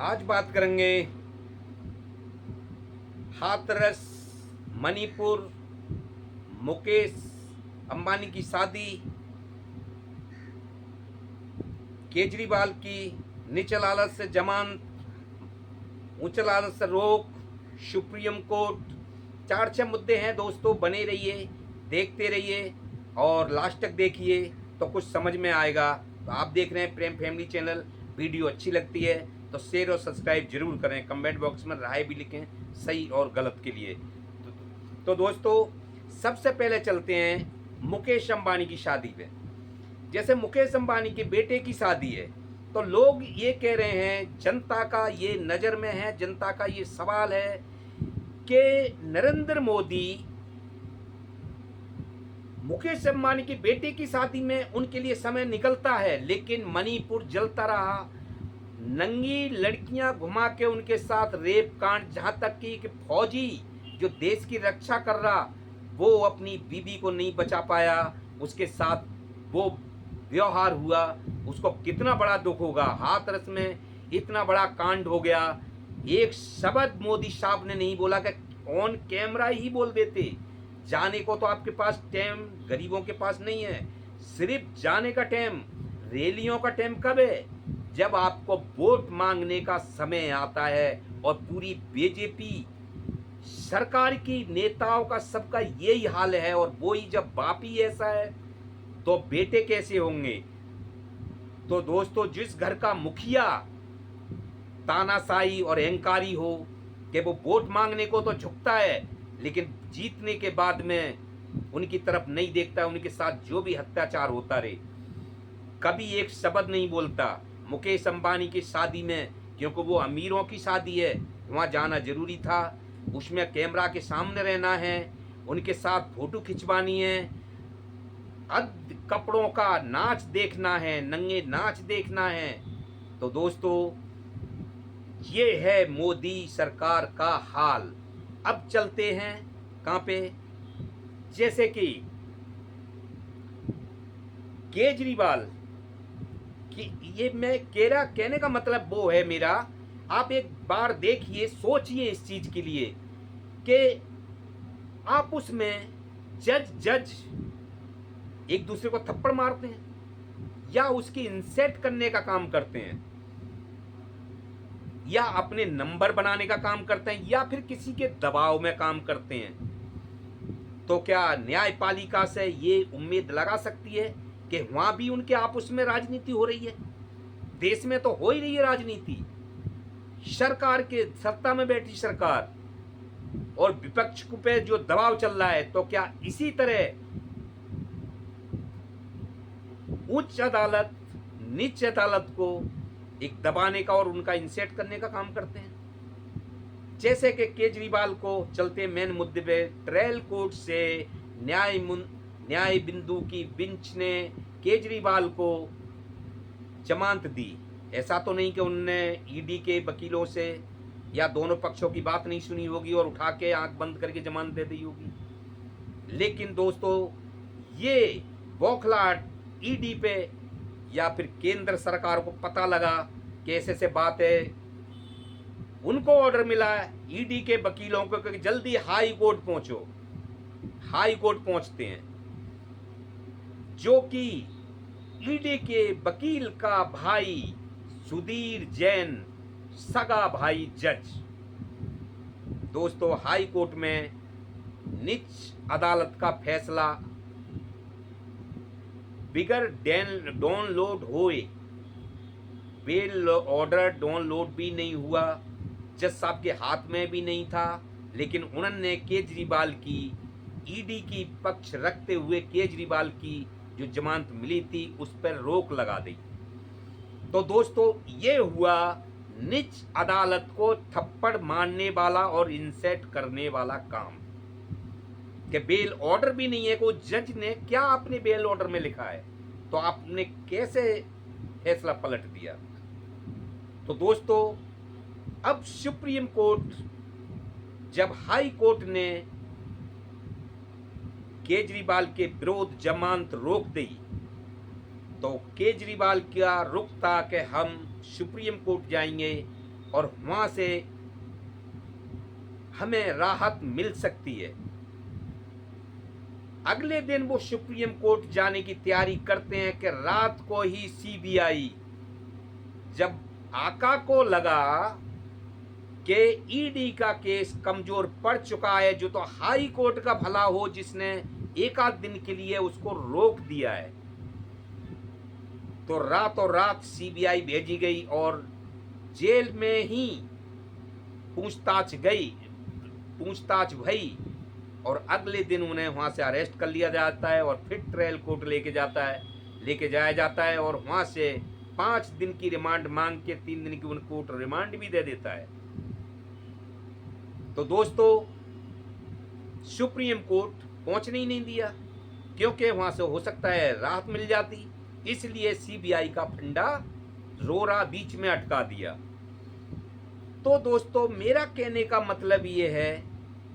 आज बात करेंगे हाथरस मणिपुर मुकेश अंबानी की शादी, केजरीवाल की नीच अदालत से जमानत, उच्च अदालत से रोक, सुप्रीम कोर्ट। 4-6 मुद्दे हैं दोस्तों, बने रहिए, देखते रहिए और लास्ट तक देखिए तो कुछ समझ में आएगा। तो आप देख रहे हैं प्रेम फैमिली चैनल। वीडियो अच्छी लगती है तो शेयर और सब्सक्राइब जरूर करें, कमेंट बॉक्स में राय भी लिखें सही और गलत के लिए। तो दोस्तों सबसे पहले चलते हैं मुकेश अंबानी की शादी पे। जैसे मुकेश अंबानी के बेटे की शादी है तो लोग ये कह रहे हैं, जनता का ये नज़र में है, जनता का ये सवाल है कि नरेंद्र मोदी मुकेश अंबानी के बेटे की शादी में उनके लिए समय निकलता है, लेकिन मणिपुर जलता रहा। नंगी लड़कियां घुमा के उनके साथ रेप कांड, जहां तक कि फौजी जो देश की रक्षा कर रहा वो अपनी बीबी को नहीं बचा पाया, उसके साथ वो व्यवहार हुआ। उसको कितना बड़ा दुख होगा। हाथरस में इतना बड़ा कांड हो गया, एक शब्द मोदी साहब ने नहीं बोला कि ऑन कैमरा ही बोल देते। जाने को तो आपके पास टाइम गरीबों के पास नहीं है, सिर्फ जाने का टाइम। रैलियों का टाइम कब है? जब आपको वोट मांगने का समय आता है। और पूरी बीजेपी सरकार की नेताओं का सबका यही हाल है। और वो ही जब बाप ही ऐसा है तो बेटे कैसे होंगे? तो दोस्तों जिस घर का मुखिया तानाशाही और अहंकारी हो कि वो वोट मांगने को तो झुकता है, लेकिन जीतने के बाद में उनकी तरफ नहीं देखता, उनके साथ जो भी अत्याचार होता रहे, कभी एक शब्द नहीं बोलता। मुकेश अंबानी की शादी में, क्योंकि वो अमीरों की शादी है, वहाँ जाना जरूरी था, उसमें कैमरा के सामने रहना है, उनके साथ फोटो खिंचवानी है, अध कपड़ों का नाच देखना है, नंगे नाच देखना है। तो दोस्तों ये है मोदी सरकार का हाल। अब चलते हैं कहाँ पे? जैसे कि केजरीवाल कि ये मैं कहने का मतलब वो है मेरा, आप एक बार देखिए, सोचिए इस चीज के लिए कि आप उसमें जज एक दूसरे को थप्पड़ मारते हैं या उसकी इंसल्ट करने का काम करते हैं या अपने नंबर बनाने का काम करते हैं या फिर किसी के दबाव में काम करते हैं। तो क्या न्यायपालिका से ये उम्मीद लगा सकती है कि वहां भी उनके आपस में राजनीति हो रही है? देश में तो हो ही रही है राजनीति। सरकार के सत्ता में बैठी सरकार और विपक्ष पे जो दबाव चल रहा है, तो क्या इसी तरह उच्च अदालत नीच अदालत को एक दबाने का और उनका इंसर्ट करने का काम करते हैं? जैसे कि केजरीवाल को चलते मेन मुद्दे पे ट्रायल कोर्ट से न्याय बिंदु की बेंच ने केजरीवाल को जमानत दी। ऐसा तो नहीं कि उनने ईडी के वकीलों से या दोनों पक्षों की बात नहीं सुनी होगी और उठा के आंख बंद करके जमानत दे दी होगी। लेकिन दोस्तों ये बौखलाहट ईडी पे या फिर केंद्र सरकार को पता लगा कि ऐसे से बात है, उनको ऑर्डर मिला ईडी के वकीलों को कि जल्दी हाई कोर्ट पहुंचो। हाई कोर्ट पहुंचते हैं, जो कि ईडी के वकील का भाई सुधीर जैन, सगा भाई जज। दोस्तों हाई कोर्ट में नीच अदालत का फैसला बिगर डाउनलोड हुए, बेल ऑर्डर डाउनलोड भी नहीं हुआ, जज साहब के हाथ में भी नहीं था, लेकिन उन्होंने केजरीवाल की ईडी की पक्ष रखते हुए केजरीवाल की जो जमानत मिली थी उस पर रोक लगा दी। तो दोस्तों ये हुआ नीच अदालत को थप्पड़ मारने वाला और इंसल्ट करने वाला काम। कि बेल ऑर्डर भी नहीं है, कोई जज ने क्या आपने बेल ऑर्डर में लिखा है, तो आपने कैसे फैसला पलट दिया? तो दोस्तों अब सुप्रीम कोर्ट, जब हाई कोर्ट ने केजरीवाल के विरोध जमानत रोक दी, तो केजरीवाल का रुख था कि हम सुप्रीम कोर्ट जाएंगे और वहां से हमें राहत मिल सकती है। अगले दिन वो सुप्रीम कोर्ट जाने की तैयारी करते हैं कि रात को ही सीबीआई, जब आका को लगा कि ईडी का केस कमजोर पड़ चुका है, जो तो हाई कोर्ट का भला हो जिसने एक आध दिन के लिए उसको रोक दिया है, तो रातों रात सीबीआई भेजी गई और जेल में ही पूछताछ भई और अगले दिन उन्हें वहां से अरेस्ट कर लिया जाता है और फिर ट्रायल कोर्ट लेके जाया जाता है और वहां से 5 दिन की रिमांड मांग के 3 दिन की उनको रिमांड भी दे देता है। तो दोस्तों, सुप्रीम कोर्ट पहुंचने ही नहीं दिया, क्योंकि वहां से हो सकता है राहत मिल जाती, इसलिए सीबीआई का फंडा रोरा बीच में अटका दिया। तो दोस्तों, मेरा कहने का मतलब ये है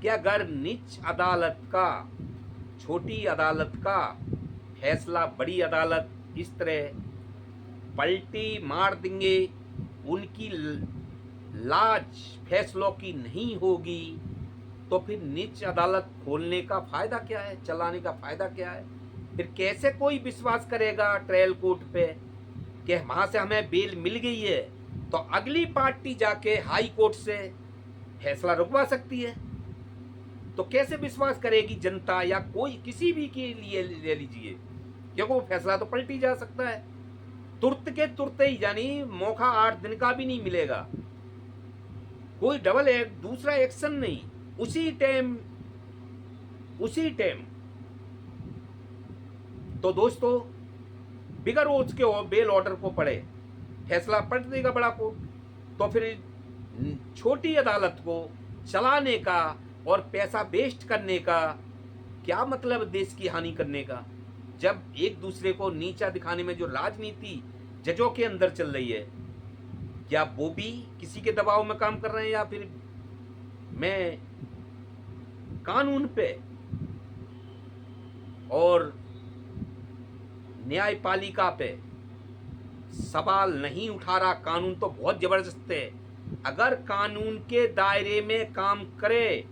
कि अगर नीच अदालत का, छोटी अदालत का फैसला बड़ी अदालत इस तरह पलटी मार देंगे, उनकी लाज फैसलों की नहीं होगी, तो फिर नीच अदालत खोलने का फायदा क्या है, चलाने का फायदा क्या है? फिर कैसे कोई विश्वास करेगा ट्रायल कोर्ट पे कि वहां से हमें बेल मिल गई है तो अगली पार्टी जाके हाई कोर्ट से फैसला रुकवा सकती है? तो कैसे विश्वास करेगी जनता या कोई किसी भी के लिए ले लीजिए, क्योंकि वो फैसला तो पलटी जा सकता है तुरंत के तुरंत ही, यानी मौका 8 दिन का भी नहीं मिलेगा, कोई डबल दूसरा एक्शन नहीं, उसी टाइम। तो दोस्तों, बिगर उसके बेल ऑर्डर को पड़े फैसला पलट देगा बड़ा कोर्ट, तो फिर छोटी अदालत को चलाने का और पैसा वेस्ट करने का क्या मतलब, देश की हानि करने का? जब एक दूसरे को नीचा दिखाने में जो राजनीति जजों के अंदर चल रही है, क्या वो भी किसी के दबाव में काम कर रहे हैं, या फिर मैं कानून पे और न्यायपालिका पे सवाल नहीं उठा रहा? कानून तो बहुत जबरदस्त है, अगर कानून के दायरे में काम करे,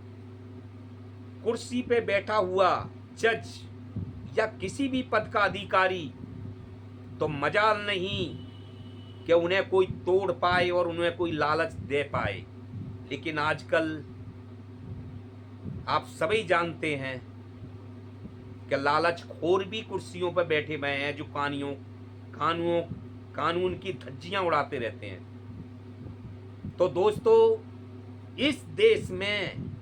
कुर्सी पे बैठा हुआ जज या किसी भी पद का अधिकारी, तो मजाल नहीं कि उन्हें कोई तोड़ पाए और उन्हें कोई लालच दे पाए। लेकिन आजकल आप सभी जानते हैं कि लालच खोर भी कुर्सियों पर बैठे हुए हैं, जो कानून की धज्जियां उड़ाते रहते हैं। तो दोस्तों, इस देश में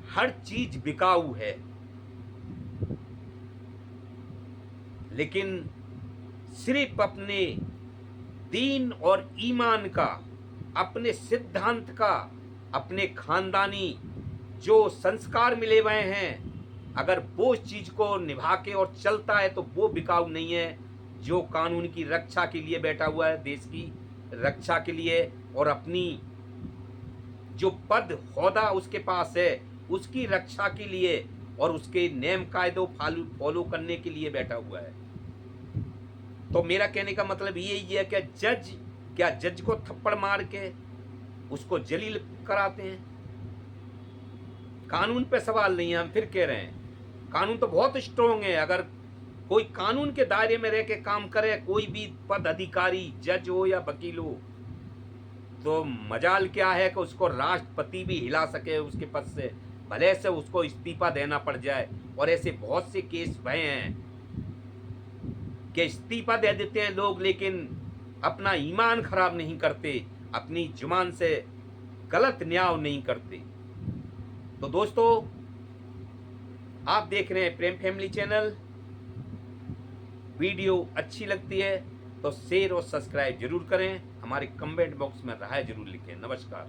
हर चीज बिकाऊ है, लेकिन सिर्फ अपने दीन और ईमान का, अपने सिद्धांत का, अपने खानदानी जो संस्कार मिले हुए हैं, अगर वो चीज को निभा के और चलता है तो वो बिकाऊ नहीं है। जो कानून की रक्षा के लिए बैठा हुआ है, देश की रक्षा के लिए, और अपनी जो पद होदा उसके पास है उसकी रक्षा के लिए और उसके नियम कायदों फॉलो करने के लिए बैठा हुआ है। तो मेरा कहने का मतलब यही है कि जज को थप्पड़ मार के उसको जलील कराते हैं? कानून पे सवाल नहीं है, हम फिर कह रहे हैं कानून तो बहुत स्ट्रोंग है। अगर कोई कानून के दायरे में रह के काम करे, कोई भी पद अधिकारी, जज हो या वकील हो, तो मजाल क्या है कि उसको राष्ट्रपति भी हिला सके उसके पद से, भले से उसको इस्तीफा देना पड़ जाए। और ऐसे बहुत से केस भये हैं कि इस्तीफा दे देते हैं लोग, लेकिन अपना ईमान खराब नहीं करते, अपनी जुबान से गलत न्याय नहीं करते। तो दोस्तों, आप देख रहे हैं प्रेम फैमिली चैनल। वीडियो अच्छी लगती है तो शेयर और सब्सक्राइब जरूर करें, हमारे कमेंट बॉक्स में राय जरूर लिखें। नमस्कार।